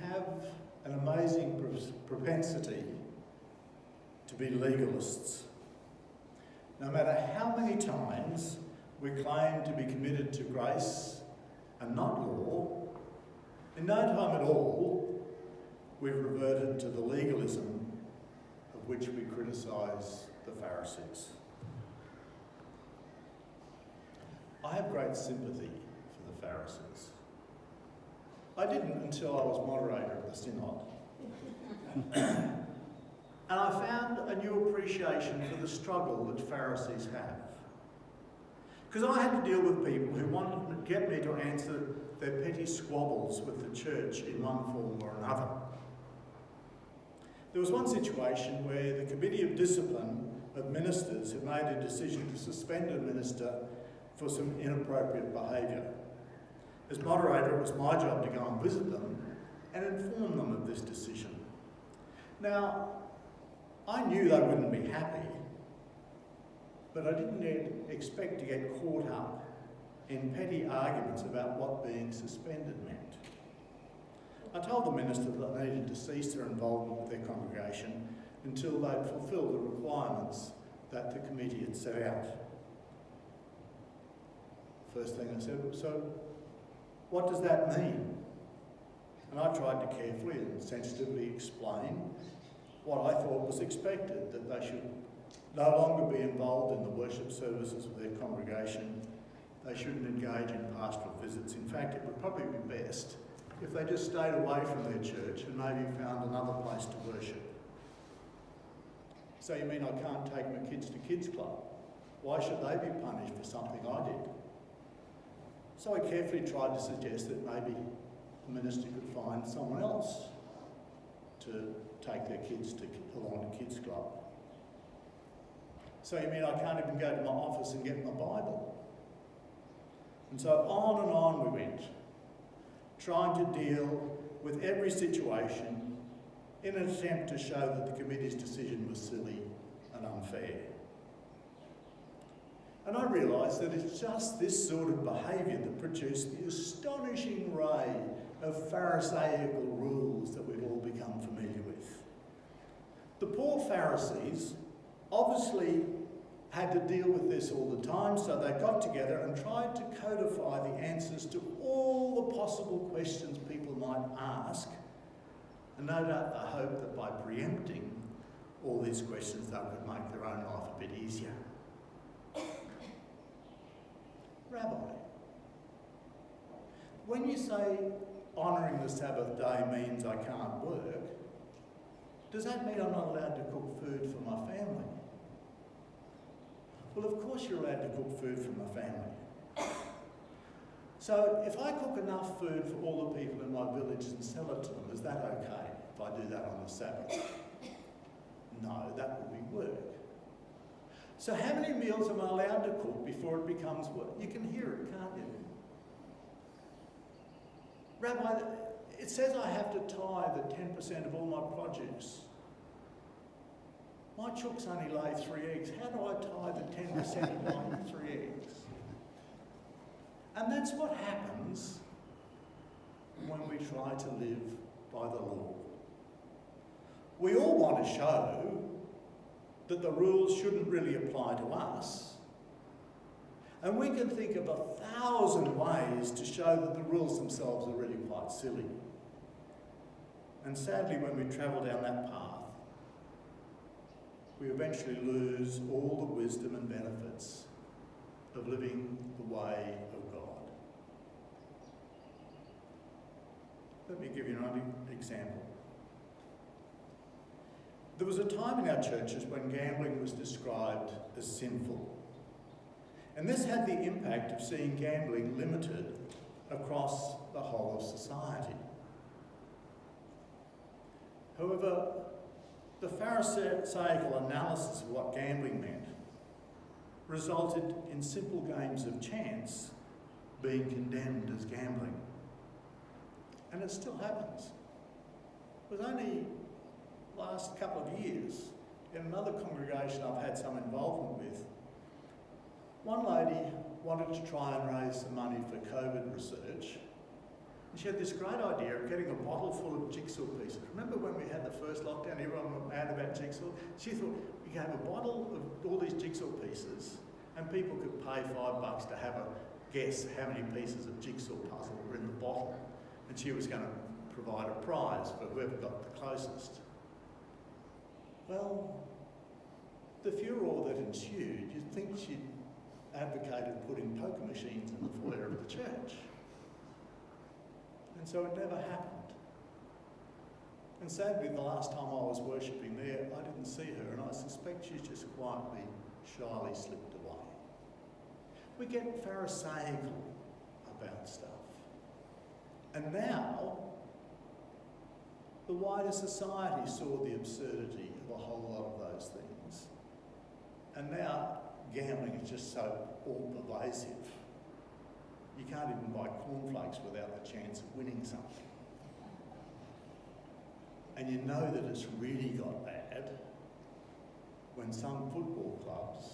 have an amazing propensity to be legalists. No matter how many times we claim to be committed to grace and not law, in no time at all we've reverted to the legalism of which we criticise the Pharisees. I have great sympathy for the Pharisees. I didn't until I was moderator at the synod. And I found a new appreciation for the struggle that Pharisees have. Because I had to deal with people who wanted to get me to answer their petty squabbles with the church in one form or another. There was one situation where the Committee of Discipline of Ministers had made a decision to suspend a minister for some inappropriate behaviour. As moderator, it was my job to go and visit them and inform them of this decision. Now, I knew they wouldn't be happy, but I didn't expect to get caught up in petty arguments about what being suspended meant. I told the minister that they needed to cease their involvement with their congregation until they'd fulfilled the requirements that the committee had set out. First thing I said, so what does that mean? And I tried to carefully and sensitively explain what I thought was expected, that they should no longer be involved in the worship services of their congregation. They shouldn't engage in pastoral visits. In fact, it would probably be best if they just stayed away from their church and maybe found another place to worship. So you mean I can't take my kids to kids club? Why should they be punished for something I did? So I carefully tried to suggest that maybe the minister could find someone else to take their kids along to kids club. So you mean I can't even go to my office and get my Bible? And so on we went, trying to deal with every situation in an attempt to show that the committee's decision was silly and unfair. And I realised that it's just this sort of behaviour that produced the astonishing array of Pharisaical rules that we've all become familiar with. The poor Pharisees obviously had to deal with this all the time, so they got together and tried to codify the answers to all the possible questions people might ask, and no doubt they hoped that by preempting all these questions they could make their own life a bit easier. Rabbi, when you say honouring the Sabbath day means I can't work, does that mean I'm not allowed to cook food for my family? Well, of course you're allowed to cook food for my family. So if I cook enough food for all the people in my village and sell it to them, is that okay if I do that on the Sabbath? No, that would be work. So how many meals am I allowed to cook before it becomes work? You can hear it, can't you? Rabbi, it says I have to tithe at 10% of all my produce. My chooks only lay 3 eggs. How do I tithe at 10% of my 3 eggs? And that's what happens when we try to live by the law. We all want to show that the rules shouldn't really apply to us. And we can think of 1,000 ways to show that the rules themselves are really quite silly. And sadly, when we travel down that path, we eventually lose all the wisdom and benefits of living the way of God. Let me give you another example. There was a time in our churches when gambling was described as sinful. And this had the impact of seeing gambling limited across the whole of society. However, the Pharisaical analysis of what gambling meant resulted in simple games of chance being condemned as gambling. And it still happens. It was only last couple of years, in another congregation I've had some involvement with, one lady wanted to try and raise some money for COVID research, And she had this great idea of getting a bottle full of jigsaw pieces. Remember when we had the first lockdown, everyone went mad about jigsaw? She thought we could have a bottle of all these jigsaw pieces and people could pay $5 to have a guess how many pieces of jigsaw puzzle were in the bottle. And she was going to provide a prize for whoever got the closest. Well, the furore that ensued, you'd think she'd advocated putting poker machines in the foyer of the church. And so it never happened. And sadly, the last time I was worshipping there, I didn't see her, and I suspect she's just quietly, shyly slipped away. We get pharisaical about stuff. And now, the wider society saw the absurdity of a whole lot of those things. And now, gambling is just so all-pervasive. You can't even buy cornflakes without the chance of winning something. And you know that it's really got bad when some football clubs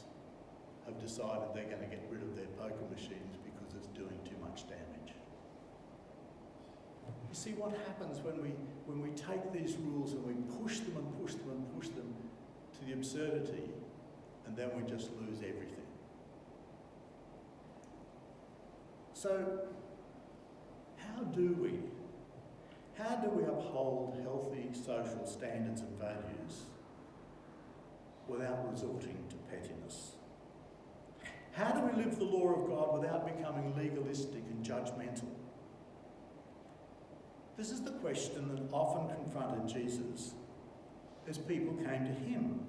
have decided they're going to get rid of their poker machines because it's doing too much damage. You see what happens when we take these rules and we push them and push them and push them to the absurdity, and then we just lose everything. So, how do we uphold healthy social standards and values without resorting to pettiness? How do we live the law of God without becoming legalistic and judgmental? This is the question that often confronted Jesus as people came to him,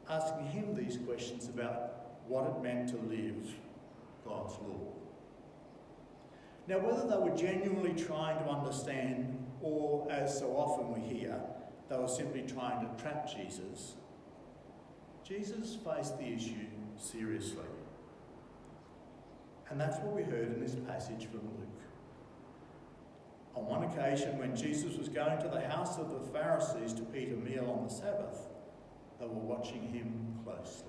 asking him these questions about what it meant to live God's law. Now, whether they were genuinely trying to understand, or, as so often we hear, they were simply trying to trap Jesus, Jesus faced the issue seriously. And that's what we heard in this passage from Luke. On one occasion, when Jesus was going to the house of the Pharisees to eat a meal on the Sabbath, they were watching him closely.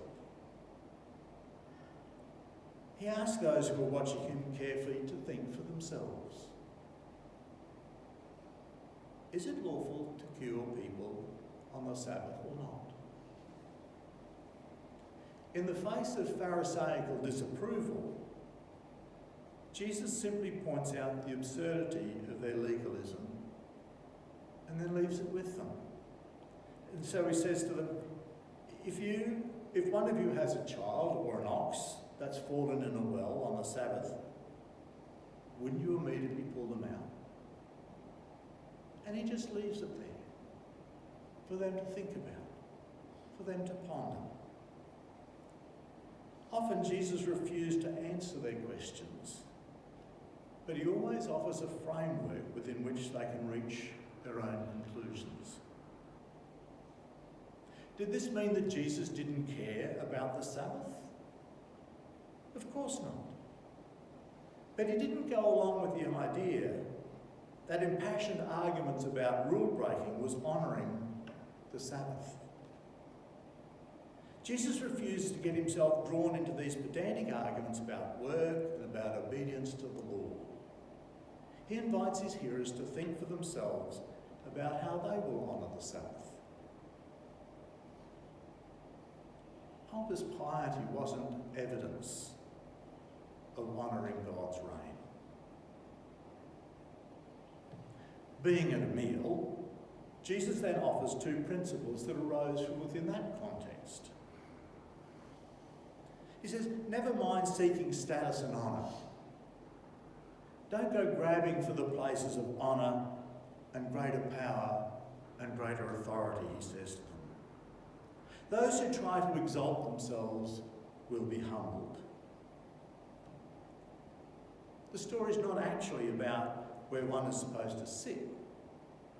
He asked those who were watching him carefully to think for themselves. Is it lawful to cure people on the Sabbath or not? In the face of Pharisaical disapproval, Jesus simply points out the absurdity of their legalism and then leaves it with them. And so he says to them, if one of you has a child or an ox that's fallen in a well on the Sabbath, wouldn't you immediately pull them out? And he just leaves it there for them to think about, for them to ponder. Often Jesus refused to answer their questions, but he always offers a framework within which they can reach their own conclusions. Did this mean that Jesus didn't care about the Sabbath? Of course not. But he didn't go along with the idea that impassioned arguments about rule breaking was honouring the Sabbath. Jesus refused to get himself drawn into these pedantic arguments about work and about obedience to the law. He invites his hearers to think for themselves about how they will honour the Sabbath. Pompous piety wasn't evidence of honouring God's reign. Being at a meal, Jesus then offers two principles that arose from within that context. He says, never mind seeking status and honour. Don't go grabbing for the places of honour and greater power and greater authority, he says to them. Those who try to exalt themselves will be humbled. The story is not actually about where one is supposed to sit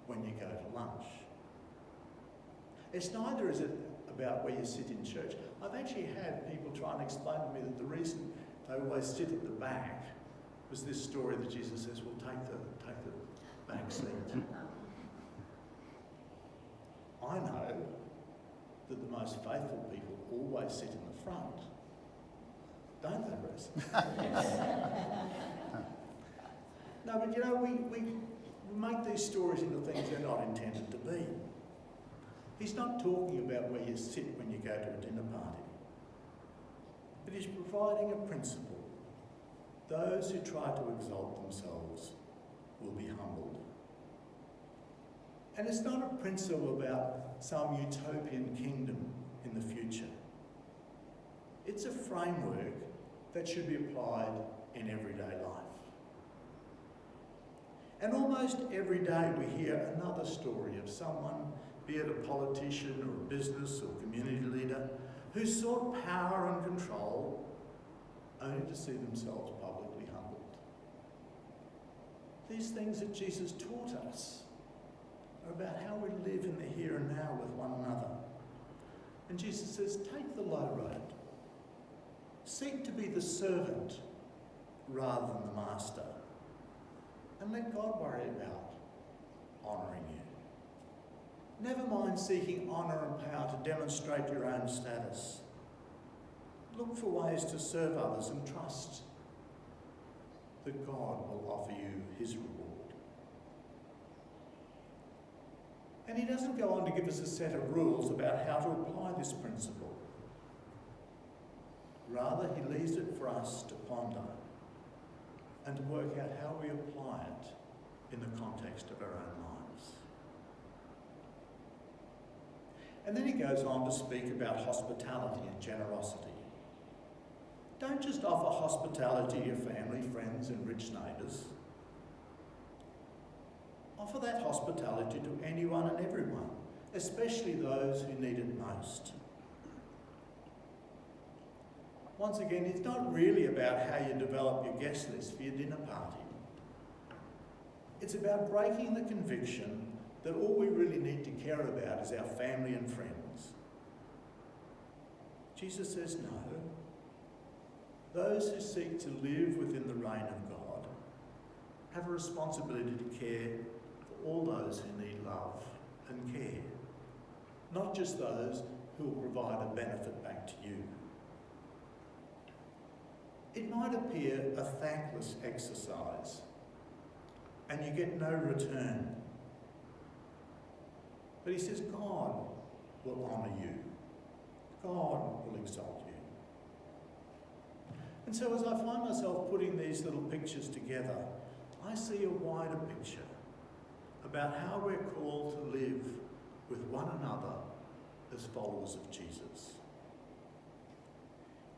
when you go to lunch. It's neither is it about where you sit in church. I've actually had people try and explain to me that the reason they always sit at the back was this story that Jesus says, well, take the back seat. I know that the most faithful people always sit in the front. Don't they, Bruce? No, but you know, we make these stories into things they're not intended to be. He's not talking about where you sit when you go to a dinner party, but he's providing a principle. Those who try to exalt themselves will be humbled. And it's not a principle about some utopian kingdom in the future. It's a framework that should be applied in everyday life. And almost every day we hear another story of someone, be it a politician or a business or community leader, who sought power and control only to see themselves publicly humbled. These things that Jesus taught us are about how we live in the here and now with one another. And Jesus says, take the low road. Seek to be the servant rather than the master. And let God worry about honouring you. Never mind seeking honour and power to demonstrate your own status. Look for ways to serve others and trust that God will offer you his reward. And he doesn't go on to give us a set of rules about how to apply this principle. Rather, he leaves it for us to ponder and to work out how we apply it in the context of our own lives. And then he goes on to speak about hospitality and generosity. Don't just offer hospitality to your family, friends and rich neighbours. Offer that hospitality to anyone and everyone, especially those who need it most. Once again, it's not really about how you develop your guest list for your dinner party. It's about breaking the conviction that all we really need to care about is our family and friends. Jesus says no. Those who seek to live within the reign of God have a responsibility to care for all those who need love and care, not just those who will provide a benefit back to you. It might appear a thankless exercise, and you get no return. But he says God will honour you. God will exalt you. And so as I find myself putting these little pictures together, I see a wider picture about how we're called to live with one another as followers of Jesus.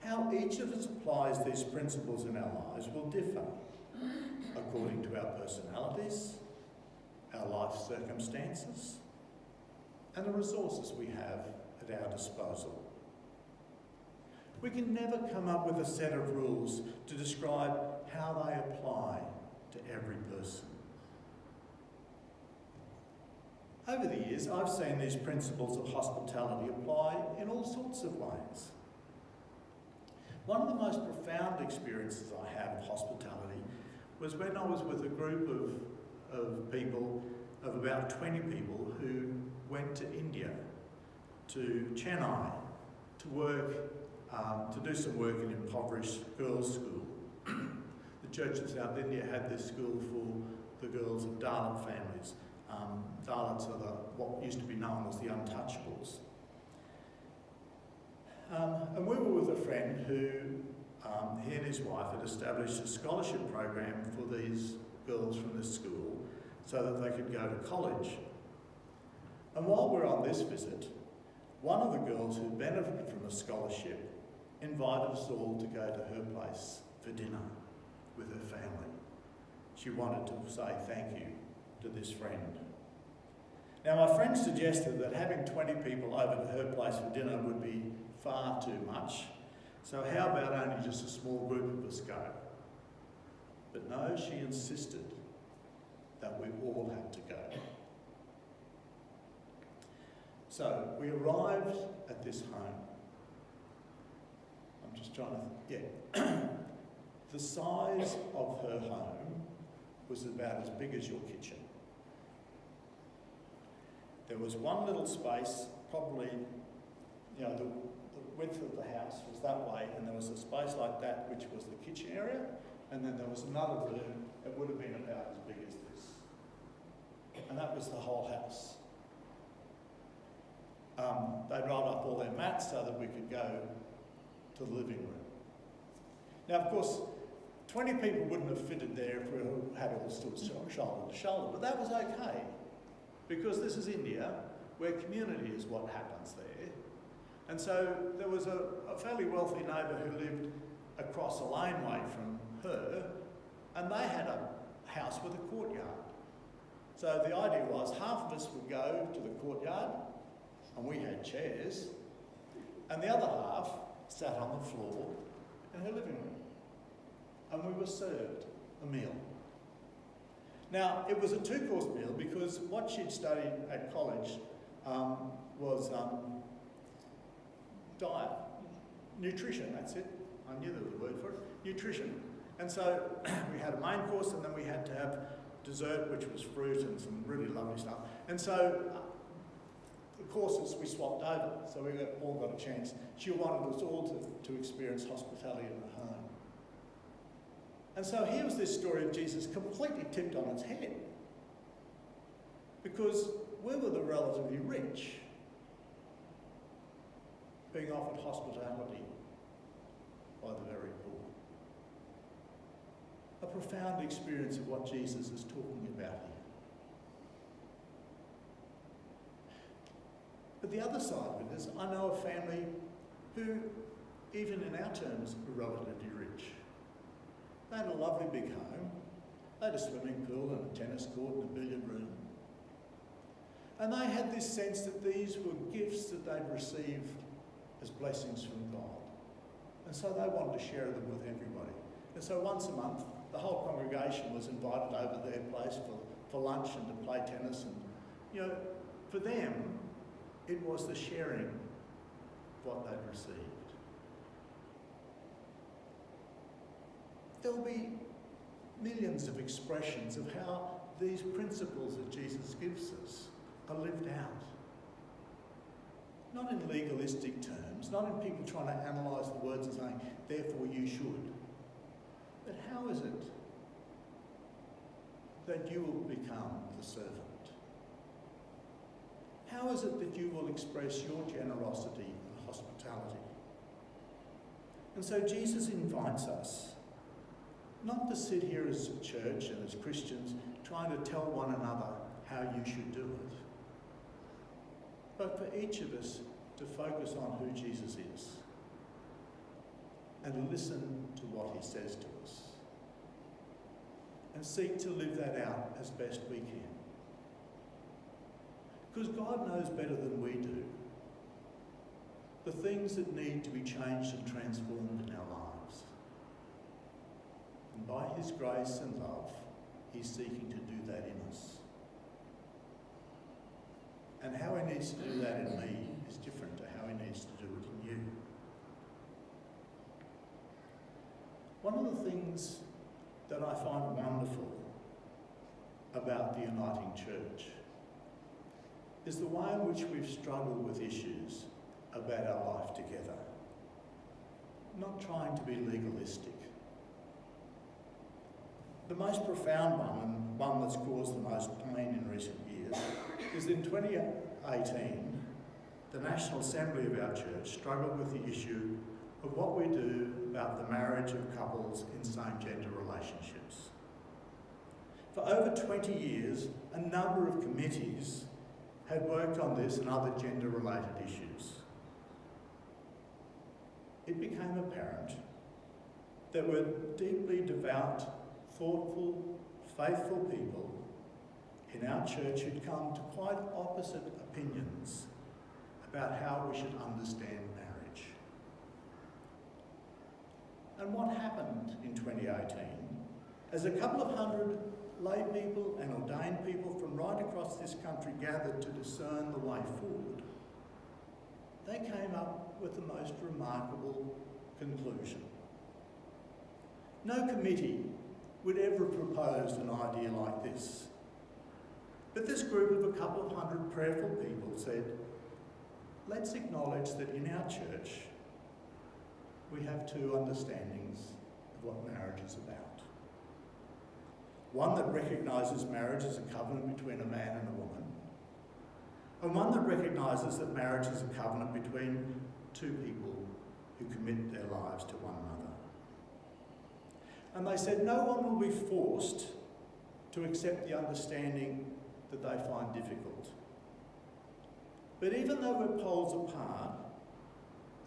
How each of us applies these principles in our lives will differ according to our personalities, our life circumstances, and the resources we have at our disposal. We can never come up with a set of rules to describe how they apply to every person. Over the years, I've seen these principles of hospitality apply in all sorts of ways. One of the most profound experiences I had of hospitality was when I was with a group of people, of about 20 people, who went to India, to Chennai, to work, to do some work in an impoverished girls' school. The Church of South India had this school for the girls of Dalit families. Dalits are what used to be known as the untouchables. And we were with a friend who, he and his wife had established a scholarship program for these girls from this school so that they could go to college. And while we're on this visit, one of the girls who benefited from the scholarship invited us all to go to her place for dinner with her family. She wanted to say thank you to this friend. Now, my friend suggested that having 20 people over to her place for dinner would be far too much, so how about only just a small group of us go? But no, she insisted that we all had to go. So we arrived at this home. I'm just trying to, the size of her home was about as big as your kitchen. There was one little space, probably, the width of the house was that way, and there was a space like that, which was the kitchen area, And then there was another room that would have been about as big as this. And that was the whole house. They rolled up all their mats so that we could go to the living room. Now, of course, 20 people wouldn't have fitted there if we had all stood shoulder to shoulder, but that was okay, because this is India, where community is what happens there. And so there was a fairly wealthy neighbour who lived across a laneway from her, and they had a house with a courtyard. So the idea was half of us would go to the courtyard, and we had chairs, and the other half sat on the floor in her living room. And we were served a meal. Now, it was a two-course meal because what she'd studied at college was diet, nutrition, that's it. I knew there was a word for it, nutrition. And so we had a main course, and then we had to have dessert, which was fruit and some really lovely stuff. And so the courses we swapped over, so we all got a chance. She wanted us all to experience hospitality in her home. And so here was this story of Jesus completely tipped on its head. Because we were the relatively rich being offered hospitality by the very poor. A profound experience of what Jesus is talking about here. But the other side of it is, I know a family who, even in our terms, are relatively rich. They had a lovely big home. They had a swimming pool and a tennis court and a billiard room. And they had this sense that these were gifts that they'd received as blessings from God. And so they wanted to share them with everybody. And so once a month, the whole congregation was invited over their place for lunch and to play tennis. And, for them, it was the sharing what they'd received. There'll be millions of expressions of how these principles that Jesus gives us are lived out. Not in legalistic terms, not in people trying to analyse the words and saying, therefore you should. But how is it that you will become the servant? How is it that you will express your generosity and hospitality? And so Jesus invites us not to sit here as a church and as Christians trying to tell one another how you should do it, but for each of us to focus on who Jesus is and listen to what he says to us and seek to live that out as best we can. Because God knows better than we do the things that need to be changed and transformed in our lives. And by his grace and love, he's seeking to do that in us. And how he needs to do that in me is different to how he needs to do it in you. One of the things that I find wonderful about the Uniting Church is the way in which we've struggled with issues about our life together. Not trying to be legalistic. The most profound one, and one that's caused the most pain in recent years, is in 2018, the National Assembly of our church struggled with the issue of what we do about the marriage of couples in same-gender relationships. For over 20 years, a number of committees had worked on this and other gender-related issues. It became apparent that we're deeply devout, thoughtful, faithful people in our church who'd come to quite opposite opinions about how we should understand marriage. And what happened in 2018, as a couple of hundred lay people and ordained people from right across this country gathered to discern the way forward, they came up with the most remarkable conclusion. No committee would ever have proposed an idea like this. But this group of a couple of hundred prayerful people said, let's acknowledge that in our church we have two understandings of what marriage is about. one that recognises marriage as a covenant between a man and a woman, and one that recognises that marriage is a covenant between two people who commit their lives to one another. And they said no one will be forced to accept the understanding that they find difficult. But even though we're poles apart,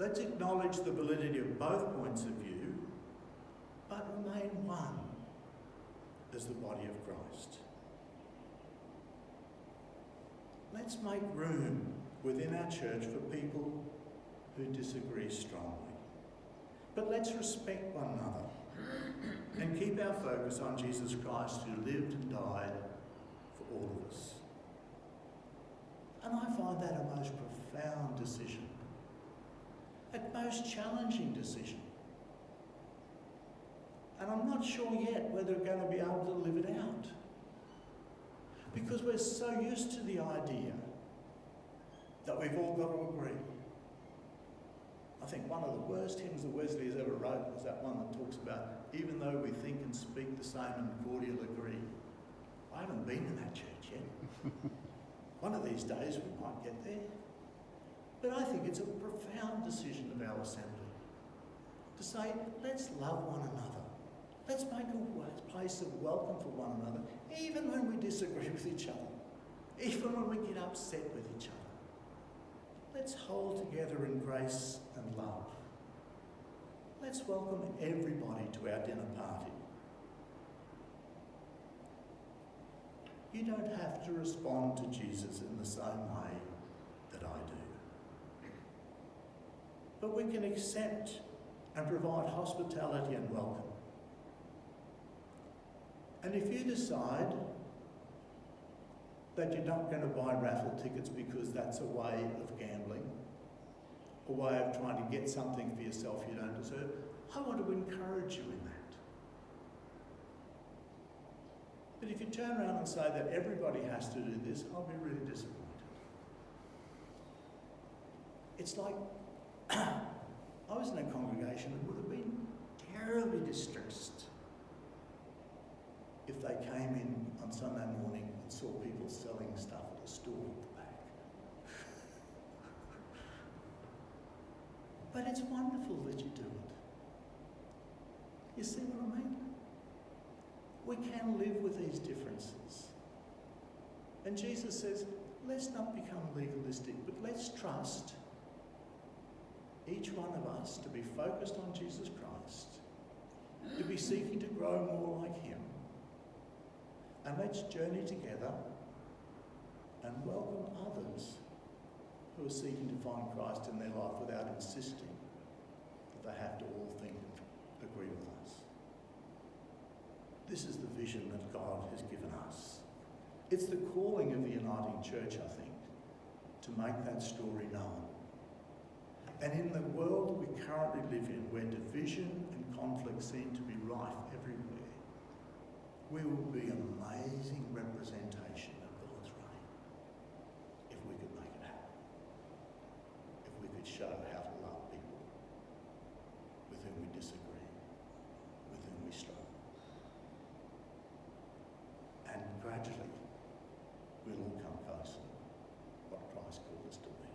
let's acknowledge the validity of both points of view, but remain one as the body of Christ. Let's make room within our church for people who disagree strongly. But let's respect one another and keep our focus on Jesus Christ, who lived and died for all of us. And I find that a most profound decision, a most challenging decision. And I'm not sure yet whether we're going to be able to live it out, because we're so used to the idea that we've all got to agree. I think one of the worst hymns that Wesley has ever wrote was that one that talks about, even though we think and speak the same and cordial agree. I haven't been in that church yet. One of these days we might get there. But I think it's a profound decision of our assembly to say, let's love one another. Let's make a place of welcome for one another, even when we disagree with each other, even when we get upset with each other. Let's hold together in grace and love. Let's welcome everybody to our dinner party. You don't have to respond to Jesus in the same way that I do. But we can accept and provide hospitality and welcome. And if you decide that you're not going to buy raffle tickets because that's a way of gambling, a way of trying to get something for yourself you don't deserve, I want to encourage you in that. But if you turn around and say that everybody has to do this, I'll be really disappointed. It's like, I was in a congregation that would have been terribly distressed if they came in on Sunday morning and saw people selling stuff at a store at the back. But it's wonderful that you do it. You see what I mean? We can live with these differences. And Jesus says, let's not become legalistic, but let's trust each one of us to be focused on Jesus Christ, to be seeking to grow more like him. And let's journey together and welcome others who are seeking to find Christ in their life without insisting that they have to all think and agree with us. This is the vision that God has given us. It's the calling of the uniting church, I think, to make that story known. And in the world we currently live in, where division and conflict seem to be rife everywhere, we will be an amazing representation of God's reign if we could make it happen. If we could show how to love people with whom we disagree, with whom we struggle. And gradually, we'll all come closer to what Christ called us to be.